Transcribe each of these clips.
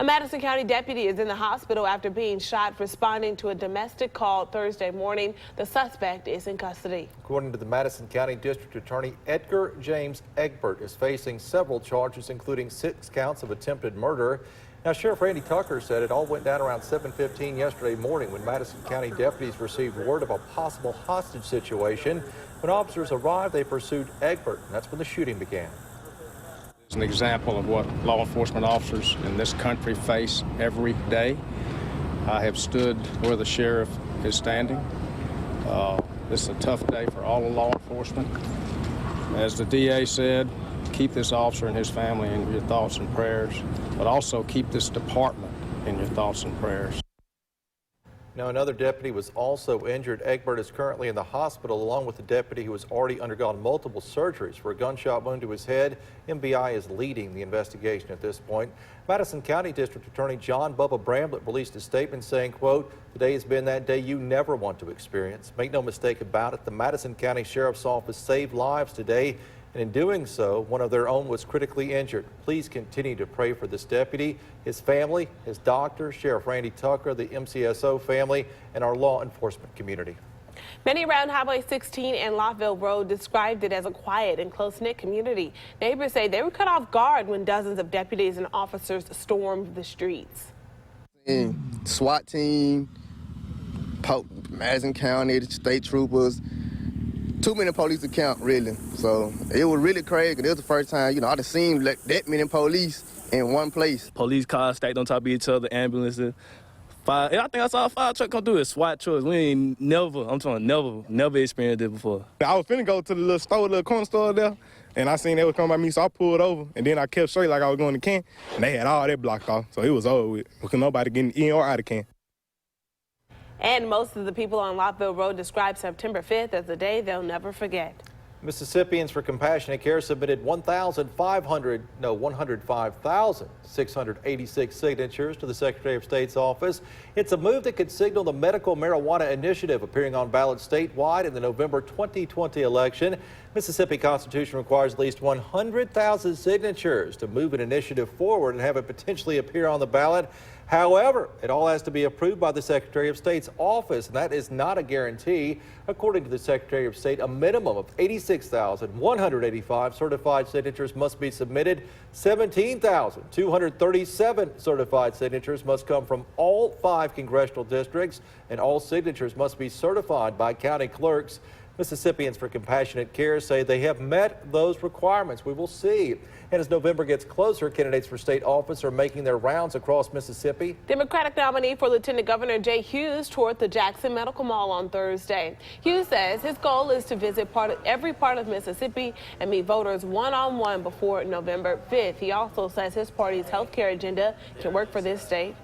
A Madison County deputy is in the hospital after being shot responding to a domestic call Thursday morning. The suspect is in custody. According to the Madison County District Attorney, Edgar James Egbert is facing several charges, including 6 counts of attempted murder. Now, Sheriff Randy Tucker said it all went down around 7:15 yesterday morning when Madison County deputies received word of a possible hostage situation. When officers arrived, they pursued Egbert, and that's when the shooting began. It's an example of what law enforcement officers in this country face every day. I have stood where the sheriff is standing. This is a tough day for all of law enforcement. As the DA said, keep this officer and his family in your thoughts and prayers, but also keep this department in your thoughts and prayers. Now, another deputy was also injured. Egbert is currently in the hospital along with the deputy who has already undergone multiple surgeries for a gunshot wound to his head. MBI is leading the investigation at this point. Madison County District Attorney John Bubba Bramlett released a statement saying, quote, "Today has been that day you never want to experience. Make no mistake about it, the Madison County Sheriff's Office saved lives today, and in doing so, one of their own was critically injured. Please continue to pray for this deputy, his family, his doctor, Sheriff Randy Tucker, the MCSO family, and our law enforcement community." Many around Highway 16 and Lottville Road described it as a quiet and close-knit community. Neighbors say they were caught off guard when dozens of deputies and officers stormed the streets. SWAT team, Madison County, the state troopers, too many police to count, really. So it was really crazy. It was the first time, I've seen like that many police in one place. Police cars stacked on top of each other, ambulances. I think I saw a fire truck come through it, SWAT trucks. We ain't never experienced it before. I was finna go to the little corner store there, and I seen they was coming by me, so I pulled over, and then I kept straight like I was going to Ken, and they had all that blocked off, so it was over with, because nobody getting in or out of Ken. And most of the people on Lottville Road described September 5th as a day they'll never forget. Mississippians for Compassionate Care submitted 105,686 signatures to the Secretary of State's office. It's a move that could signal the medical marijuana initiative appearing on ballots statewide in the November 2020 election. Mississippi Constitution requires at least 100,000 signatures to move an initiative forward and have it potentially appear on the ballot. However, it all has to be approved by the Secretary of State's office, and that is not a guarantee. According to the Secretary of State, a minimum of 86,185 certified signatures must be submitted. 17,237 certified signatures must come from all 5 congressional districts, and all signatures must be certified by county clerks. Mississippians for Compassionate Care say they have met those requirements. We will see. And as November gets closer, candidates for state office are making their rounds across Mississippi. Democratic nominee for Lieutenant Governor Jay Hughes toured the Jackson Medical Mall on Thursday. Hughes says his goal is to visit every part of Mississippi and meet voters one-on-one before November 5th. He also says his party's health care agenda can work for this state.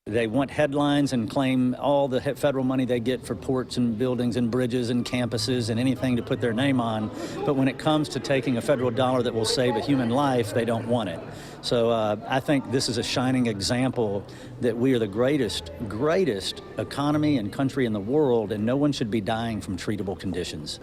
They want headlines and claim all the federal money they get for ports and buildings and bridges and campuses and anything to put their name on. But when it comes to taking a federal dollar that will save a human life, they don't want it. So I think this is a shining example that we are the greatest economy and country in the world, and no one should be dying from treatable conditions.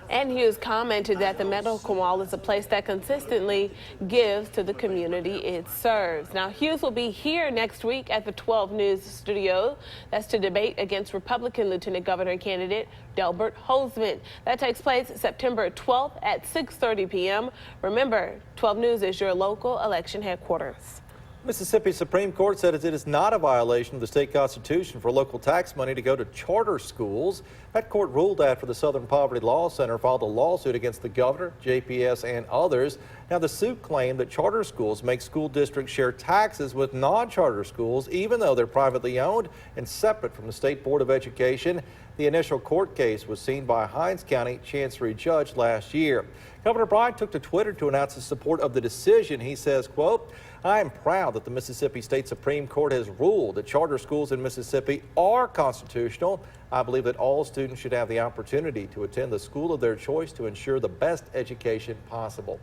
And Hughes commented that the medical mall is a place that consistently gives to the community it serves. Now, Hughes will be here next week at the 12 News studio. That's to debate against Republican Lieutenant Governor candidate Delbert Hosemann. That takes place September 12th at 6:30 p.m. Remember, 12 News is your local election headquarters. Mississippi Supreme Court said it is not a violation of the state constitution for local tax money to go to charter schools. That court ruled after the Southern Poverty Law Center filed a lawsuit against the governor, JPS, and others. Now, the suit claimed that charter schools make school districts share taxes with non-charter schools, even though they're privately owned and separate from the State Board of Education. The initial court case was seen by a Hinds County Chancery judge last year. Governor Bryant took to Twitter to announce his support of the decision. He says, quote, "I am proud that the Mississippi State Supreme Court has ruled that charter schools in Mississippi are constitutional. I believe that all students should have the opportunity to attend the school of their choice to ensure the best education possible."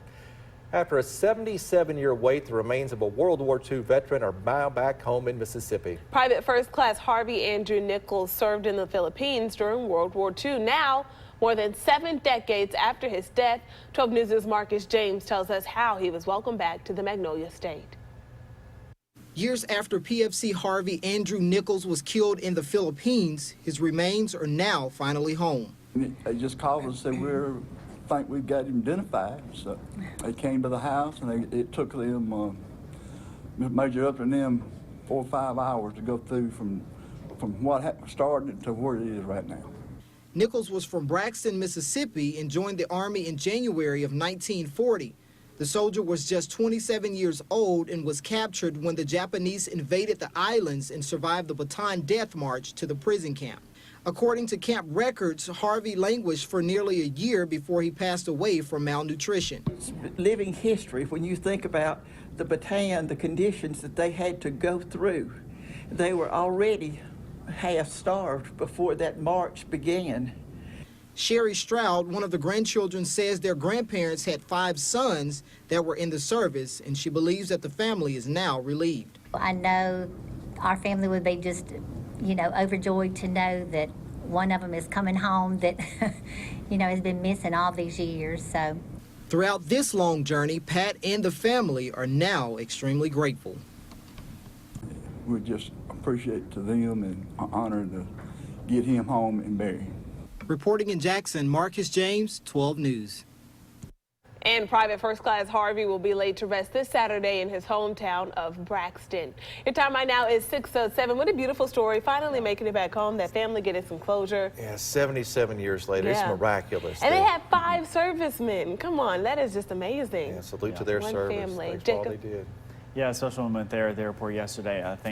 After a 77-year wait, the remains of a World War II veteran are now back home in Mississippi. Private First Class Harvey Andrew Nichols served in the Philippines during World War II. Now, more than 7 decades after his death, 12 News' Marcus James tells us how he was welcomed back to the Magnolia State. Years after PFC Harvey Andrew Nichols was killed in the Philippines, his remains are now finally home. They just called us and said think we've got him identified. So they came to the house and it took them, Major Upton and them 4 or 5 hours to go through from what started to where it is right now. Nichols was from Braxton, Mississippi, and joined the Army in January of 1940. The soldier was just 27 years old and was captured when the Japanese invaded the islands and survived the Bataan Death March to the prison camp. According to camp records, Harvey languished for nearly a year before he passed away from malnutrition. It's living history when you think about the Bataan, the conditions that they had to go through. They were already half starved before that march began. Sherry Stroud, one of the grandchildren, says their grandparents had 5 sons that were in the service, and she believes that the family is now relieved. I know our family would be just, overjoyed to know that one of them is coming home that, has been missing all these years. So, throughout this long journey, Pat and the family are now extremely grateful. We just appreciate to them and honored to get him home and bury him. Reporting in Jackson, Marcus James, 12 News. And Private First Class Harvey will be laid to rest this Saturday in his hometown of Braxton. Your time right now is 6:07. What a beautiful story. Finally making it back home. That family getting some closure. Yeah, 77 years later. Yeah. It's miraculous. And they had 5 servicemen. Come on, that is just amazing. Yeah, salute to their One service. family. Thanks for all Jacob. they did. Yeah, a social moment there at the airport yesterday. I think